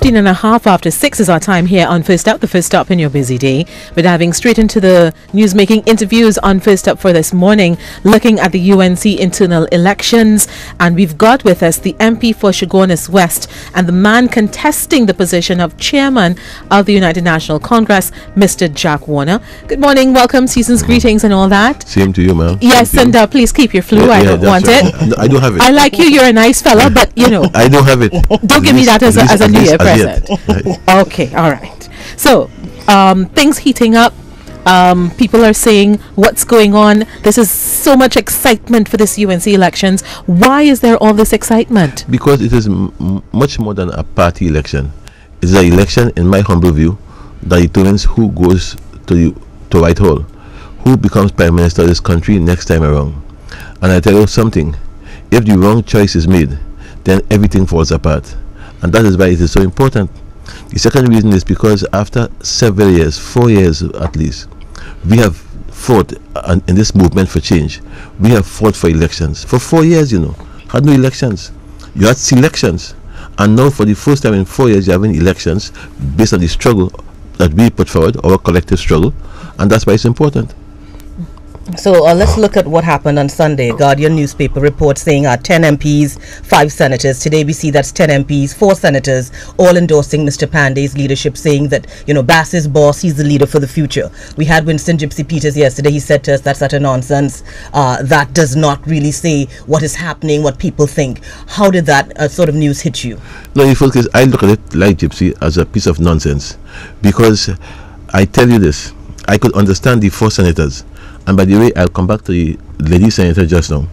15:15 is our time here on First Up, the first stop in your busy day. We're diving straight into the news-making interviews on First Up for this morning, looking at the UNC internal elections. And we've got with us the MP for WARNER'S West and the man contesting the position of chairman of the United National Congress, Mr. Jack Warner. Good morning, welcome, season's greetings and all that. Same to you, ma'am. Yes, and please keep your flu. I don't want it. I don't have it. I like you, you're a nice fella, but you know. I don't have it. Don't give me that as a New Year present. Okay, all right. So, things heating up. People are saying, what's going on? This is so much excitement for this UNC elections. Why is there all this excitement? Because it is much more than a party election. It's an election, in my humble view, that determines who goes to Whitehall, who becomes Prime Minister of this country next time around. And I tell you something, if the wrong choice is made, then everything falls apart. And that is why it is so important. The second reason is because after several years, 4 years at least, we have fought in this movement for change. We have fought for elections. For 4 years, had no elections. You had selections. And now for the first time in 4 years, you're having elections based on the struggle that we put forward, our collective struggle. And that's why it's important. So let's look at what happened on Sunday. Guardian newspaper reports saying 10 MPs, 5 senators. Today we see that's 10 MPs, 4 senators, all endorsing Mr. Pandey's leadership, saying that, Bass is boss, he's the leader for the future. We had Winston Gypsy Peters yesterday. He said to us that's utter nonsense. That does not really say what is happening, what people think. How did that sort of news hit you? No, in first case, I look at it like Gypsy as a piece of nonsense. Because I tell you this, I could understand the 4 senators. And by the way, I'll come back to the lady senator just now.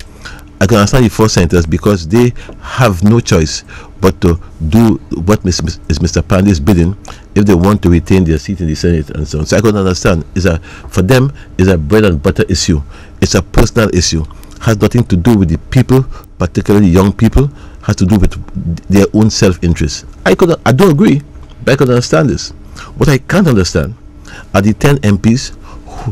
I can understand the 4 senators because they have no choice but to do what is Mr. Pandey's bidding if they want to retain their seat in the Senate and so on. So I can understand. For them, it's a bread and butter issue. It's a personal issue. Has nothing to do with the people, particularly young people. Has to do with their own self-interest. I don't agree, but I can understand this. What I can't understand are the 10 MPs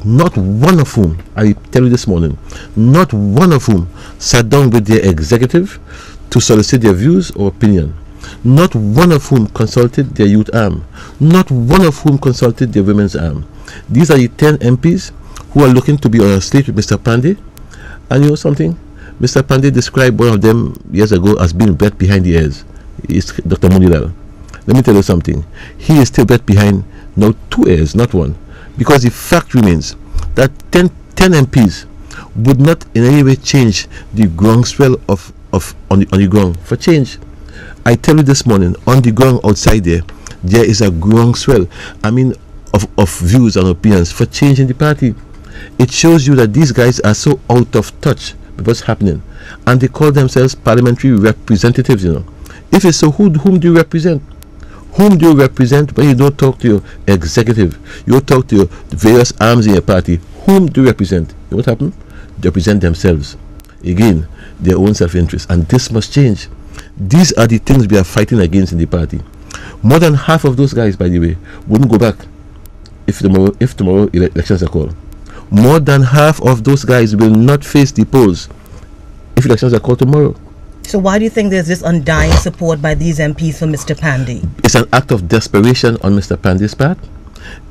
not one of whom, I tell you this morning, not one of whom sat down with their executive to solicit their views or opinion. Not one of whom consulted their youth arm. Not one of whom consulted their women's arm. These are the 10 MPs who are looking to be on a slate with Mr. Pandey. And you know something? Mr. Pandey described one of them years ago as being wet behind the ears. It's Dr. Munilal. Let me tell you something. He is still wet behind now 2 ears, not one. Because the fact remains that 10 MPs would not in any way change the groundswell on the ground for change. I tell you this morning, on the ground outside there is a groundswell, of views and opinions for change in the party. It shows you that these guys are so out of touch with what's happening. And they call themselves parliamentary representatives, If it's so, whom do you represent? Whom do you represent when you don't talk to your executive? You don't talk to your various arms in your party. Whom do you represent? You know what happened? They represent themselves. Again, their own self-interest. And this must change. These are the things we are fighting against in the party. More than half of those guys, by the way, wouldn't go back if tomorrow elections are called. More than half of those guys will not face the polls if elections are called tomorrow. So why do you think there's this undying support by these MPs for Mr. Pandey? It's an act of desperation on Mr. Pandey's part.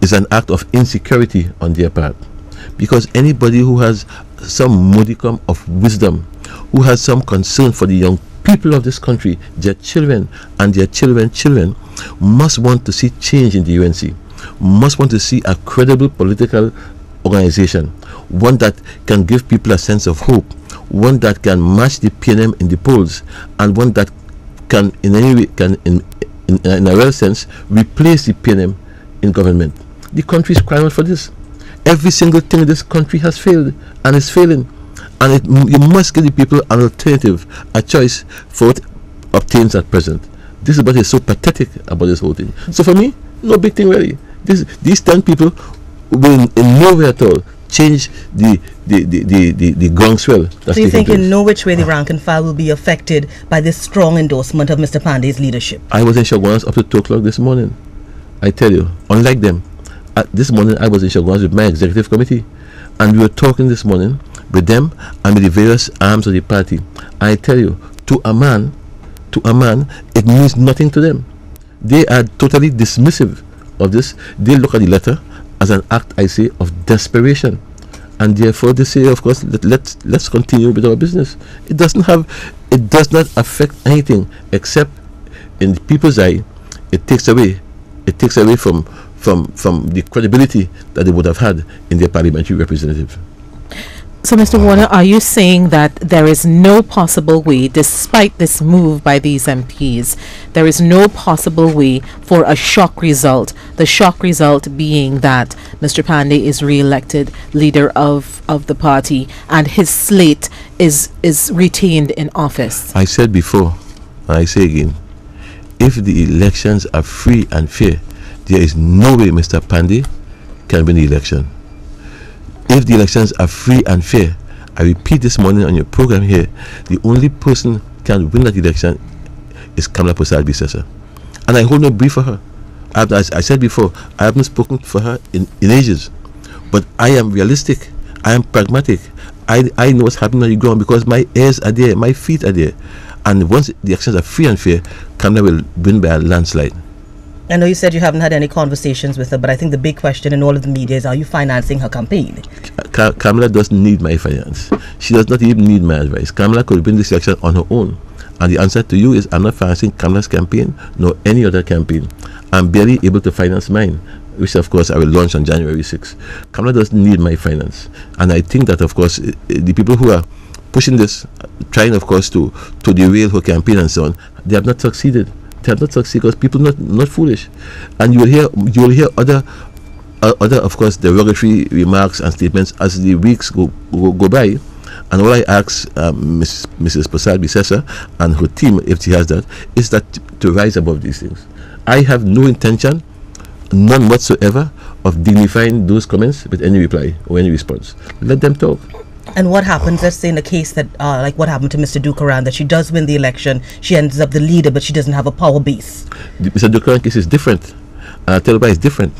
It's an act of insecurity on their part. Because anybody who has some modicum of wisdom, who has some concern for the young people of this country, their children and their children's children, must want to see change in the UNC, must want to see a credible political organization, one that can give people a sense of hope, one that can match the PNM in the polls, and one that can in any way, in a real sense, replace the PNM in government. The country is crying out for this. Every single thing in this country has failed and is failing, and you must give the people an alternative, a choice for what obtains at present. This is what is so pathetic about this whole thing. So for me, no big thing really. These 10 people will in no way at all change the groundswell. So you think in no which way the rank and file will be affected by this strong endorsement of Mr. Pandey's leadership? I was in Shagwanas up to 2 o'clock this morning. I tell you, unlike them, this morning I was in Shagwanas with my executive committee, and we were talking this morning with them and with the various arms of the party. I tell you, to a man, it means nothing to them. They are totally dismissive of this. They look at the letter as an act, I say, of desperation, and therefore they say, of course, let's continue with our business. It does not affect anything, except in the people's eye, it takes away from the credibility that they would have had in their parliamentary representative. So, Mr. Warner, are you saying that there is no possible way, despite this move by these MPs, there is no possible way for a shock result? The shock result being that Mr. Pandey is re-elected leader of the party and his slate is retained in office. I said before, and I say again, if the elections are free and fair, there is no way Mr. Pandey can win the election. If the elections are free and fair, I repeat this morning on your program here, the only person can win that election is Kamala Prasad-Bissessar. And I hold no brief for her. As I said before, I haven't spoken for her in ages. But I am realistic. I am pragmatic. I know what's happening on the ground because my ears are there, my feet are there. And once the elections are free and fair, Kamala will win by a landslide. I know you said you haven't had any conversations with her, but I think the big question in all of the media is, are you financing her campaign? Kamala doesn't need my finance. She does not even need my advice. Kamala could win this election on her own. And the answer to you is, I'm not financing Kamala's campaign, nor any other campaign. I'm barely able to finance mine, which of course I will launch on January 6th. Kamala doesn't need my finance. And I think that, of course, the people who are pushing this, trying, of course, to derail her campaign and so on, they have not succeeded. They have not succeeded because people are not foolish. And you will hear other of course derogatory remarks and statements as the weeks go by. And all I ask Mrs. Prasad-Bissessar and her team, if she has that, is that to rise above these things. I have no intention, none whatsoever, of dignifying those comments with any reply or any response. Let them talk. And what happens, let's say in a case that, like what happened to Mr. Dukaran, that she does win the election, she ends up the leader, but she doesn't have a power base? The Mr. Dukaran case is different. And I'll tell you why it's different.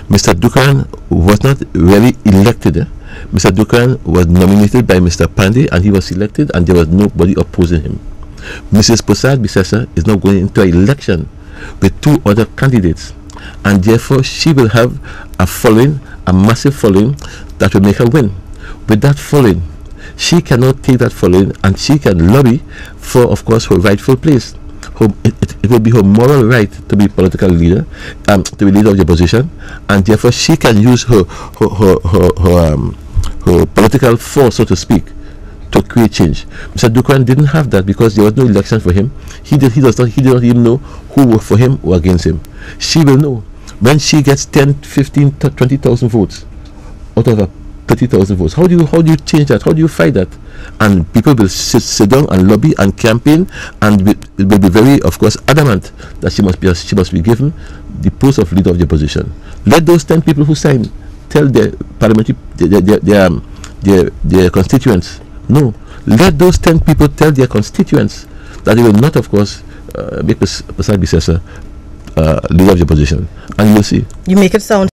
Mr. Dukaran was not really elected. Mr. Dukaran was nominated by Mr. Pandey and he was elected and there was nobody opposing him. Mrs. Prasad-Bissessar is now going into an election with two other candidates, and therefore she will have a following, a massive following that will make her win. With that following, she cannot take that following and she can lobby for, of course, her rightful place. It will be her moral right to be political leader, to be leader of the opposition, and therefore she can use her political force, so to speak, to create change. Mr. Dukaran didn't have that because there was no election for him. He did not even know who were for him or against him. She will know when she gets 10, 15, 20,000 votes out of a 30,000 votes. How do you change that? How do you fight that? And people will sit down and lobby and campaign and will be very, of course, adamant that she must be given the post of leader of the opposition. Let those 10 people who signed tell their parliamentary their constituents. No, let those 10 people tell their constituents that they will not, of course, make Prasad-Bissessar leader of the opposition, and you'll see. You make it sound